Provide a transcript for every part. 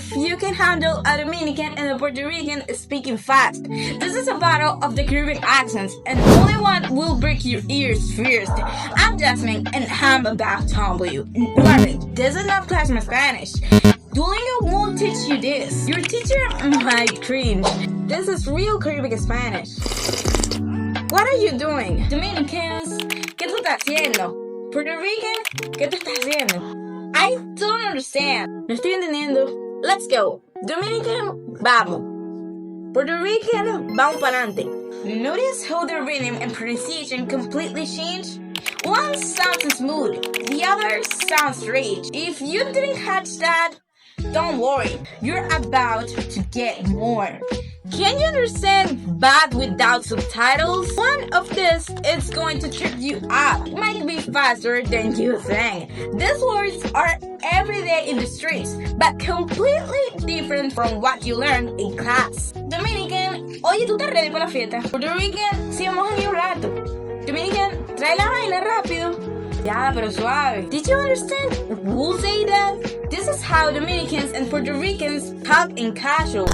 if you can handle a Dominican and a Puerto Rican speaking fast. This is a battle of the Caribbean accents, and only one will break your ears first. I'm Jazmin, and I'm about to humble you. Madrid, this is not classroom Spanish. Duolingo won't teach you this. Your teacher might cringe. This is real Caribbean Spanish. What are you doing? Dominicans, ¿qué tú estás haciendo? Puerto Rican, ¿qué tú estás haciendo? I don't understand. No estoy entendiendo. Let's go. Dominican, vamos. Puerto Rican, vamos pa'lante. Notice how the rhythm and pronunciation completely change? One sounds smooth, the other sounds strange. If you didn't catch that, don't worry. You're about to get more. Can you understand bad without subtitles? One of this is going to trip you up. It might be faster than you think. These words are every day in the streets, but completely different from what you learn in class. Dominican, oye, ¿tú estás ready para la fiesta? Puerto Rican, sí, vamos a ir un rato. Dominican, trae la vaina rápido. Ya, pero suave. Did you understand who say that? This is how Dominicans and Puerto Ricans talk in casual.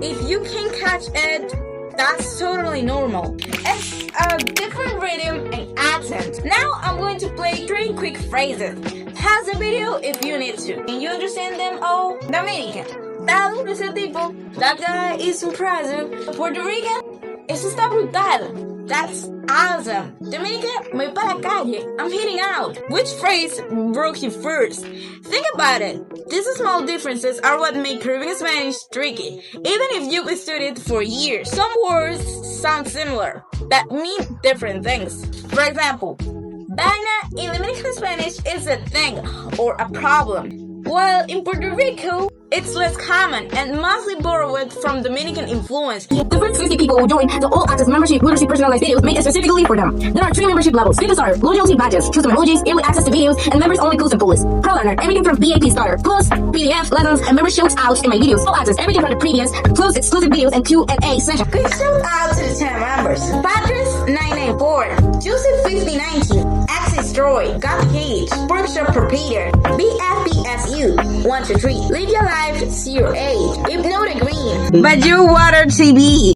If you can catch it, that's totally normal. It's a different rhythm and accent. Now I'm going to play 3 quick phrases. Pause the video if you need to. Can you understand them all? Dominican, está duro ese tipo. That guy is impressive. Puerto Rican, eso está brutal. That's awesome. Dominican, me voy para la calle. I'm heading out. Which phrase broke you first? Think about it. These small differences are what make Caribbean Spanish tricky. Even if you've studied for years, some words sound similar, but mean different things. For example, vaina in Dominican Spanish is a thing or a problem, while in Puerto Rico, it's less common and mostly borrowed from Dominican influence. The first 50 people will join the All Access Membership Literacy Personalized Videos made specifically for them. There are 3 membership levels. These are loyalty badges, custom emojis, early access to videos, and members-only custom pools. Pro Learner, everything from VIP starter, plus PDF, lessons, and member shout outs in my videos. All Access, everything from the previous, plus exclusive videos and Q&A session. Quick shout out to the 10 members. Patrice 994, Joseph 5019, Access Troy, God Cage, Workshop Preparator, BFBSU 123. Live your life, see your age. Hypnotic Green, but you water TV.